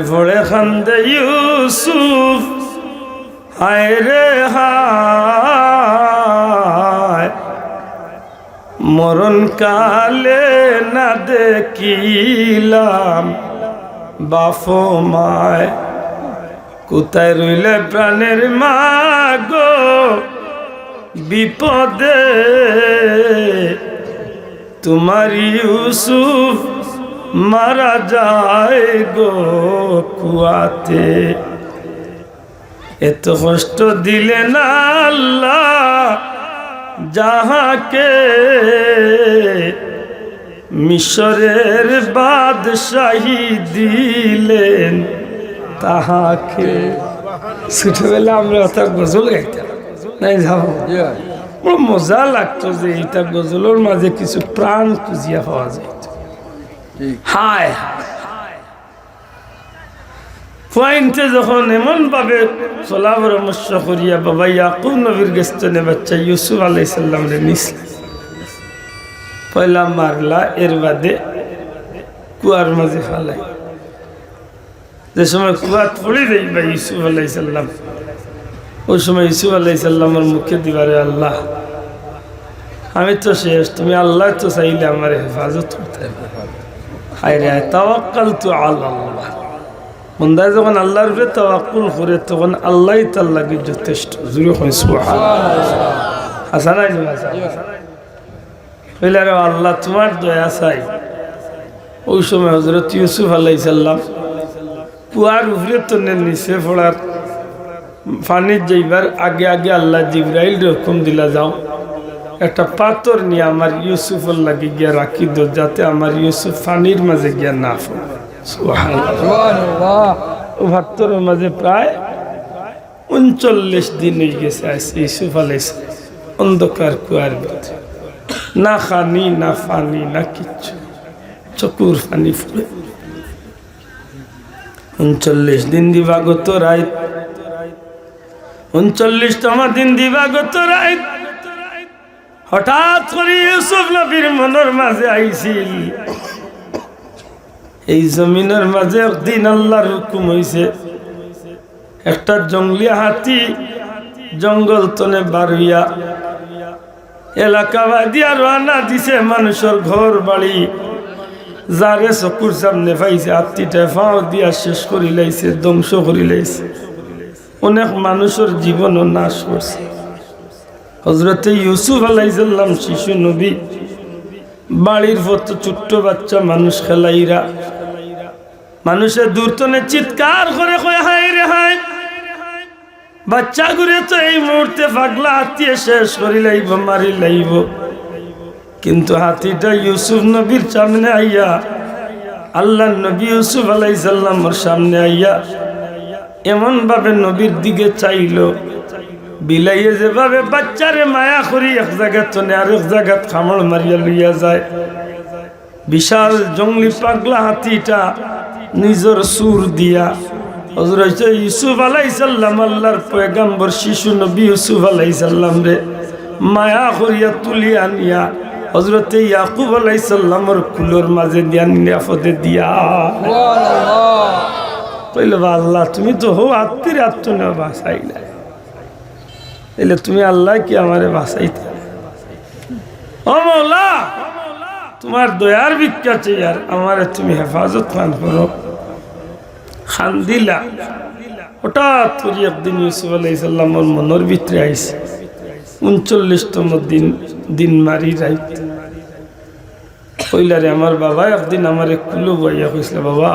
ভরে খান্দে ইউসুফ হায় রে হায়, মরণ কালে না দেখিলাম বাফো মায়। কোথায় রইলে প্রাণের মা গো বিপদে, তোমার ইউসুফ মারা যায় গো কুয়াতে। এত কষ্ট দিলে না আল্লাহ যাহাকে, মিশরের বাদশাহী দিলেন তাহাকে। ছোটবেলা আমরা অর্থাৎ গজল গাইতাম নাই যাও, বড় মজা লাগতো যে এইটা গজলের মাঝে কিছু প্রাণ খুঁজিয়া পাওয়া যায়। হায় পয়েন্টে যখন এমন ভাবে চলা পরামর্শ করিয়া বাবা ইয়াকুব নবীর গেস্তনে বাচ্চা ইউসুফ আলাইহিস সালাম রে নিসলা, পয়লা মারলা, এর বাদে কুয়ার মাঝে ফালাই। যে সময় কুয়াত পড়ে দেই বা ইউসুফ আলাইহিস সালাম, ওই সময় ইউসুফ আলাইহিস সালামের মুখে দিবারে আল্লাহ আমি তো শেষ, তুমি আল্লাহ তো চাইলে আমার হেফাজত করতে। তাওয়াক্কালতু আলাল্লাহ, বন্দায় যখন আল্লাহর উপরে তাওয়াক্কুল করে তখন আল্লাহই তার লাগে যথেষ্ট। জুড়ে হয় সুবহানাল্লাহ। হাসান আইলে আল্লাহ তোমার দয়া চাই। ওই সময় হযরত ইউসুফ আলাইহিস সালাম কুয়ার উপরে তনের নিচে পড়ার পানির যাইবার আগে আগে আল্লাহ জিবরাইল হুকুম দিলা, যাও একটা পাথর নিয়ে আমার ইউসুফের লাগে গিয়া রাখি দো, যাতে আমার ইউসুফ পানির মাঝে গিয়া না পড়ে। সুবহানাল্লাহ। ও পাথরের মাঝে প্রায় 39 দিন হয়ে গেছে আছে ইউসুফ আলাইহিস সালাম অন্ধকার কুয়ার ভিতরে, না খানি না পানি না কিচ্ছু, চকুর পানি ফুলে। 39 দিন দিবাগত রাত, 39তম দিন দিবাগত রাত হঠাৎ করে ইউসুফ নবীর মনের মাঝে আইছিল, এই জমিনের মাঝে একদিন আল্লাহর হুকুম হইছে একটা জঙ্গলি হাতি জঙ্গল তনে বার হইয়া এলাকা বাদিয়া রওনা দিছে মানুষের ঘর বাড়ি, যারে চকুর সামনে পাইছে হাতিটা ফাও দিয়া শেষ করি লাইছে, ধ্বংস করি লাইছে, অনেক মানুষের জীবনও নাশ করছে। হযরতে ইউসুফ আলাইহিস সালাম শিশু নবী, বাড়ির পথ ছোট্ট বাচ্চা মানুষ খেলাইরা, মানুষের দূরতনে চিৎকার করে কয় হায় রে হায়, বাচ্চা ঘুরে তো এই মুহূর্তে পাগলা হাতি শেষ করি লাইব, মারি লাইব। কিন্তু হাতিটা ইউসুফ নবীর সামনে আইয়া, আল্লাহ নবী ইউসুফ আলাইহিস সালামের সামনে আইয়া এমন ভাবে নবীর দিকে চাইল, বিলাইয়ে যেভাবে বাচ্চারে মায়া করি এক জায়গা তনে আর এক জায়গা খামড় মারিয়া লইয়া যায়, বিশাল জঙ্গলি পাগলা হাতিটা নিজের সুর দিয়া হযরত ইউসুফ আলাইহিস সালাম আল্লাহর পয়গম্বর শিশু নবী ইউসুফ আলাইহিস সালাম রে মায়া করিয়া তুলিয়া নিয়া হযরত ইয়াকুব আলাইহিস সালামের কুলোর মাঝে দিয়া নিরাপদে দিয়া। সুবহানাল্লাহ। কইল আল্লাহ তুমি তো হো আত্মীর আত্মনে বাঁচাইলা, এলে তুমি আল্লাহ কি আমারে বাঁচাইতে? ও মওলা তোমার দয়ার ভিক্ষা চাই, আর আমারে তুমি হেফাজত খান করো। খান দিলা। হঠাৎ করে একদিন ইউসুফ আলাইহিস সালামের মনের ভিতরে আইছে 39তম দিন মারি রাইত। কইলারে আমার বাবা একদিন আমারে কুলো বইয়া কইছিল, বাবা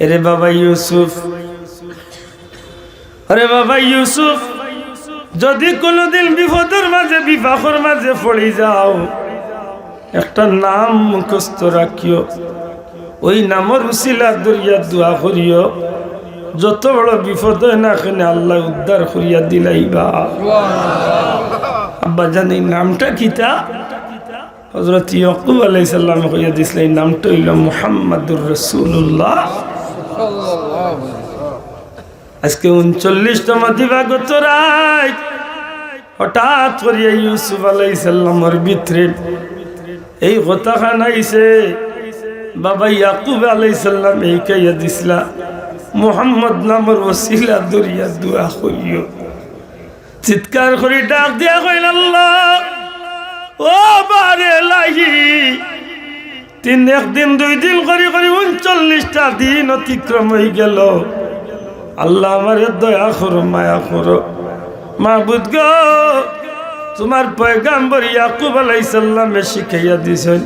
এরে বাবা ইউসুফ, আরে বাবা ইউসুফ, যদি কোনোদিন বিপদের মাঝে বিপাকের মাঝে পড়ে যাও একটা নাম মুখস্থ রাখিও, ওই নামের উসিলা দরিয়া দোয়া করিও, যত বড় বিপদ হয় না এখানে আল্লাহ উদ্ধার করিয়া দিলাইবা। আব্বা জান এই নামটা কিতা? হযরত ইয়াকুব আলাইহিস সালাম কইয়া দিছিল এই নামটা হইল মুহাম্মাদুর রাসূলুল্লাহ। আজকে 39তম দিবাগত রাত হঠাৎ করিয়া ইউসুফ আলাইহিস সালামের ভিতরে এই কথা খানাইছে বাবা ইয়াকুব আলাইহিস সালাম এই কাইয়া দিছলা মুহাম্মদ নামের ওসিলা দরিয়া দোয়া করিও চিৎকার করে ডাক দিয়া কইল আল্লাহ ও বারে লাহি একদিন 2 দিন করে 39টা দিন অতিক্রম হয়ে গেল আল্লাহ আমার দয়া করো মায়া করো মাবুদ গো তোমার পয়গাম্বর ইয়াকুব আলাইহিস সালামে শিখাইয়া দিয়েছেন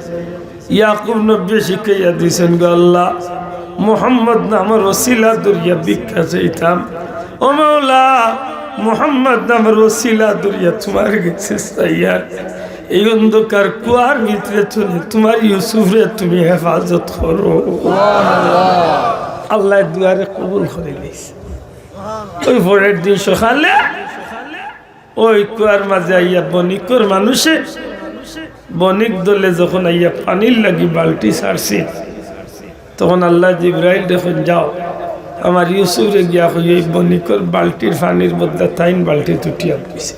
ইয়াকুব নবী শিখাইয়া দিয়েছেন গো আল্লাহ মুহাম্মদ নামের ওসিলা দরিয়া ভিক্ষা চাইতাম ও মাওলা মুহাম্মদ নামের ওসিলা দরিয়া তোমার কাছে চাইয়া এই অন্ধকার কুয়ার ভিতরে চলে তোমার ইউসুফরে তুমি হেফাজত করো আল্লাহ দুয়ারে কবুল করে নিয়েছে ওই ভোরের দিন সকালে ওই কুয়ার মাঝে আইয়া বণিকর মানুষে বণিক দলে যখন আইয়া পানির লাগি বালতি ছাড়ছে তখন আল্লাহ জিবরাইল দেখুন যাও আমার ইউসুফরে গিয়া কই এই বণিকর বালতির পানির মধ্যে 3 বালতি তুটিয়া দিছে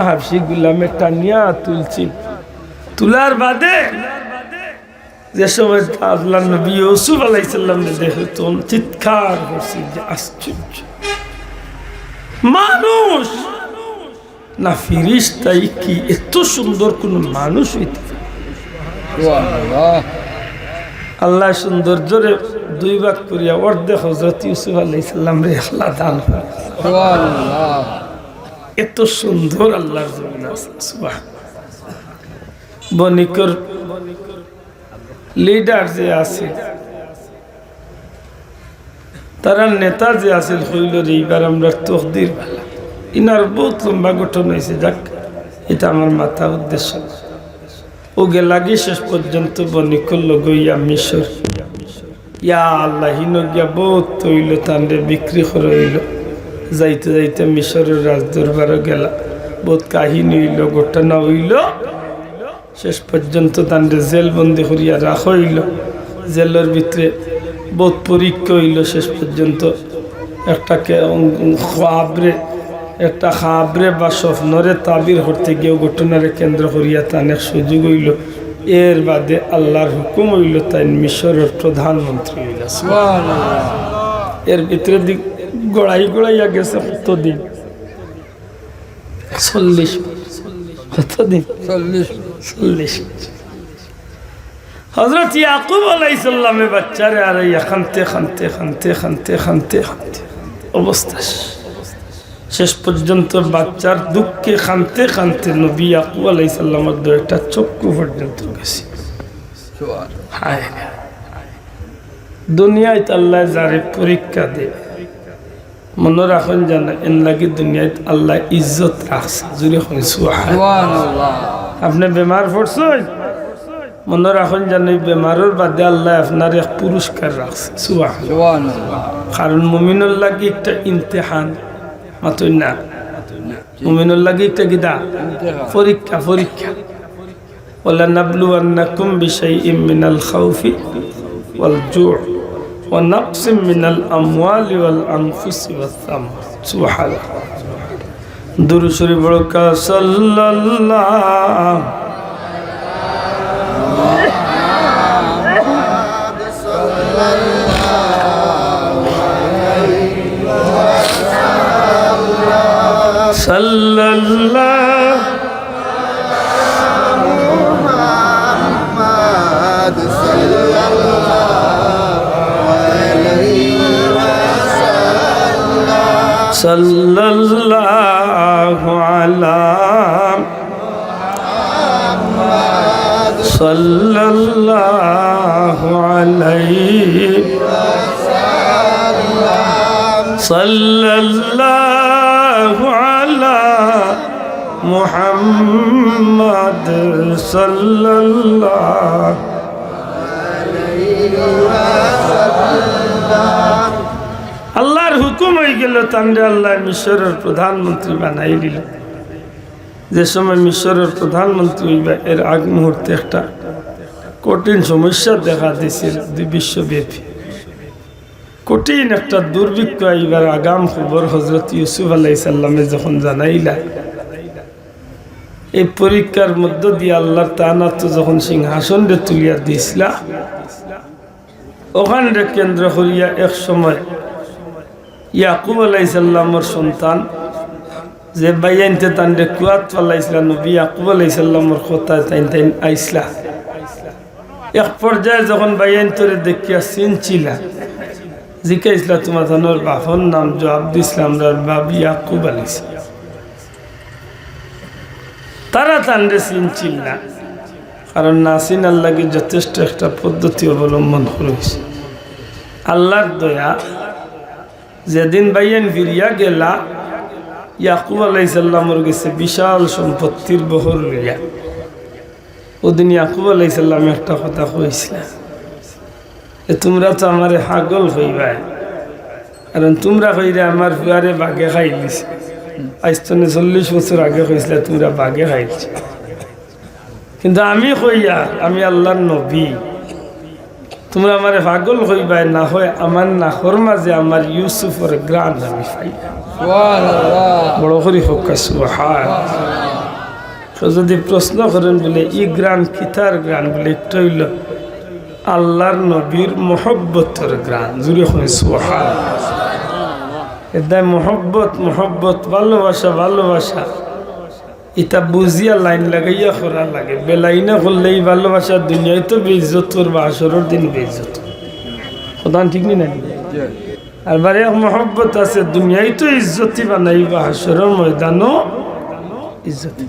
হাফসি গুলামে টানিয়া তুলছি তুলার বাদে যে সময় আল্লাহ নবী ইউসুফ আলাইহিস সালাম দেখে তখন চিৎকার করছে যে আশ্চর্য মানুষ না ফিরিস্তাই কি এত সুন্দর কোন মানুষ হইতে আল্লাহ সৌন্দর্যরে 2 ভাগ করিয়া অর্ধেক হযরত ইউসুফ আলাইহিস সালাম রে আল্লাহ দান করে এত সুন্দর আল্লাহর জমিন আছে সুবহান বণিকর লিডার যে আছে তারা নেতা যে আছে হইল এইবার আমরা তকদির ভালা ইনার বহুত লম্বা গঠন হয়েছে যাক এটা আমার মাথা উদ্দেশ্য ও গেলাগি শেষ পর্যন্ত বণিকর লগইয়া মিশর ইয়া আল্লাহ হিন গিয়া বহুত তৈল তান্ডে বিক্রি করে হইল যাইতে যাইতে মিশরের রাজদরবারে গেলা বহুত কাহিনী হইল ঘটনা হইল শেষ পর্যন্ত তান্ডে জেলবন্দি করিয়া রাখা হইল জেলের ভিতরে বহুত পরীক্ষা হইল শেষ পর্যন্ত একটা খাবরে বা স্বপ্নরে তাবির করতে গিয়ে ঘটনারে কেন্দ্র করিয়া তানের সুযোগ হইল এর বাদে আল্লাহর হুকুম হইল তাই মিশরের প্রধানমন্ত্রী হইল এর ভিতরে দিক গড়াইয়া গেছে কতদিন 40 কতদিন 40 হযরত ইয়াকুব আলাইহিস সালামে বাচ্চারে আর খানতে অবস্থা শেষ পর্যন্ত বাচ্চার দুঃখে খানতে নবী ইয়াকুব আলাইহিস সালামের দুইটা চক্ষু পর্যন্ত গেছে হায় দুনিয়ায় আল্লাহ যারে পরীক্ষা দেয় মনে রাখুন জানা এন লাগি দুনিয়ায় আল্লাহ ইজ্জত রাখছে জুড়ে হন সুবহানাল্লাহ আপনি বেমার পড়ছেন মনে রাখুন জানা বেমারের বাদে আল্লাহ আপনার এক পুরস্কার রাখছে সুবহানাল্লাহ কারণ মুমিনুর লাগি একটা ইমতিহান মাতুন না মুমিনুর লাগি একটা গিদা পরীক্ষা ওয়ালা নাবলুওয়ান্নাকুম বিশাইইম মিনাল খাউফি ওয়াল জু' ونقص من الأموال والأنفس والثمرات سبحان الله درود شريف بركة صلى الله صلى الله محمد صلى الله صلى الله على محمد صلى الله عليه وسلم صلى الله على محمد صلى الله عليه وسلم আল্লাহর হুকুম হয়ে গেল তান্ডে আল্লাহ মিশরের প্রধানমন্ত্রী বানাই দিল যে সময় মিশরের প্রধানমন্ত্রী হইবা এর আগ মুহূর্তে একটা কঠিন সমস্যা দেখা দিয়েছিল বিশ্বব্যাপী কঠিন একটা দুর্ভিক্ষ এইবার আগাম খবর হযরত ইউসুফ আলাইহিস সালামে যখন জানাইলা এই পরীক্ষার মধ্য দিয়ে আল্লাহ তাআলা তো যখন সিংহাসনে তুলিয়া দিয়েছিলা ওখানে কেন্দ্র করিয়া এক সময় ইয়াকুব আলাইহিস সালামের সন্তান যে বাইয়ানতে তান্ডে কুয়াত ফালাইছিল নবী ইয়াকুব আলাইহিস সালামের কথা তাইন আইসলা এক পর্যায়ে যখন বাইয়ান্তরে দেখিয়া চিনছিলা জিজ্ঞাসা তোমার ধনের বাপর নাম জবাব দিছিলাম বাপ ইয়াকুব আলাইহিস তারা তান্ডে চিনছিল না কারণ না চিনার লাগে যথেষ্ট একটা পদ্ধতি অবলম্বন করেছে আল্লাহর দয়া যেদিন বাইয়ান ফিরিয়া গেলা ইয়াকুব আলাইহিস সালামের কাছে বিশাল সম্পত্তির বহর লইয়া ওদিন ইয়াকুব আলাইহিস সালাম একটা কথা কইছিল তোমরা তো আমারে পাগল হইবা কারণ তোমরা কইরা আমার ফুয়ারে বাগে খাই দিছে আজ তো 40 বছর আগে কইছিল তোমরা বাগে খাইছ কিন্তু আমি কইয়া আমি আল্লাহর নবী তোমরা আমারে পাগল হইবা না হয় আমার নাখর মাঝে আমার ইউসুফের গ্রান আমি পাই সুবহানাল্লাহ বড় করে হোক সুবহানাল্লাহ যদি প্রশ্ন করেন বলে ই গ্রান কিতার গ্রান বলে একটা হইল আল্লাহর নবীর মহব্বতের গ্রান জুড়ে হয় সুবহানাল্লাহ এদায় মহব্বত ভালোবাসা ভালোবাসা এটা বুঝিয়া লাইন লাগাইয়া করা লাগে বেলাইনা করলে এই ভালোবাসা দুনিয়ায় তো বেইজ্জত করবা আসরের দিন বেইজ্জত প্রধান ঠিক নি নাকি আর বারে মহব্বত আছে দুনিয়ায় তো ইজ্জতি বানাইবা আসরের ময়দানও ইজ্জতি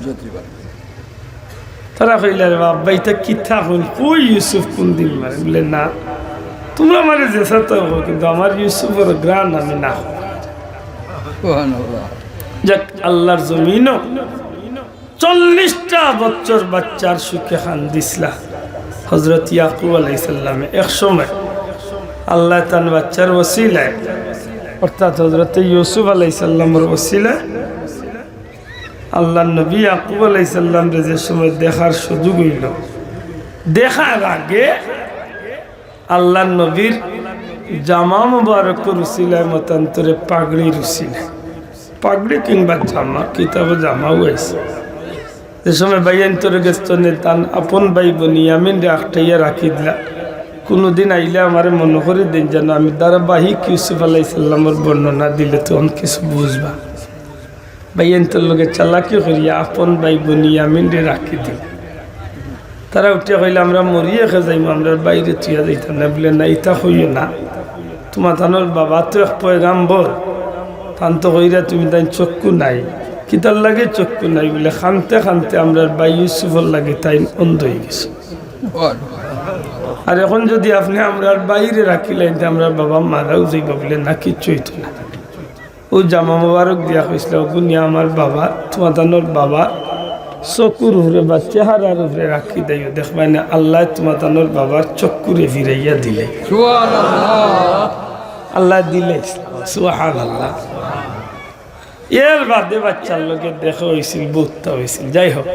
তারা কইলে রে বাবা এটা কিথা হল কই ইউসুফ কোন দিন মারে বলে না তোমরা আমারে যেসা তো কিন্তু আমার ইউসুফের গ্রান আমি না সুবহানাল্লাহ যাক আল্লাহর জমিনও 40টা বছর বাচ্চার সুখে খান দিসলা হযরত ইয়াকুব আলাইহিস সালামে এক সময় আল্লাহ তান বাচ্চার ওসিলায় অর্থাৎ হযরত ইউসুফ আলাইহিস সালামের ওসিলায় আল্লাহ নবী ইয়াকুব আলাইহিস সালামের যে সময় দেখার সুযোগ হইল দেখার আগে আল্লাহ নবীর জামা মুবারকের ওসিলায় মতান্তরে পাগড়ির ওসিলায় পাগড়ি কিংবা জামা কিতাবে জামাও হয়েছে যে সময় বাইয়ান্তরে গেস্তনে তান আপন ভাই বনিয়ামিন আখটাইয়া রাখি দিলা কোনোদিন আইলে আমার মনে করে দিন যেন আমি ধারাবাহিক ইউসুফ আলাইহিস সালামের বর্ণনা দিলে তখন কিছু বুঝবা বাইয়ান্তর লোকে চালাকি করিয়া আপন ভাই বনিয়ামিন রাখি দিল তারা উঠিয়া কইলে আমরা মরিয়ে খে যাইম আমরা বাইরে তুইয়া যাইতাম না বলে না ইটা হইও না তোমার তানোর বাবা তো এক পয়গাম্বর তান তো কইরা তুমি তাই চক্ষু নাই কিতার লাগে চক্ষু নাই বলে খানতে খানতে আমরা ভাই ইউসুফর লাগে তাই অন্ধ হয়ে গেছে আর এখন যদি আপনি আমরা বাইরে রাখিলেন আমরা বাবা মারাও যাইবা বলে না কিচ্ছু হইতো না ও জামা মোবারক দিয়া কইছিল গুনিয়া আমার বাবা তোমার তানোর বাবা চকুর উপরে বা চেহারার উপরে রাখি দেয় দেখবাই না আল্লাহ তোমার তানোর বাবার চক্ষুরে ফিরাইয়া দিলে আল্লাহ দিলে সুবহানাল্লাহ এর বাদে বাচ্চার লোকের দেখা হয়েছিল বুঝতে হয়েছিল যাই হোক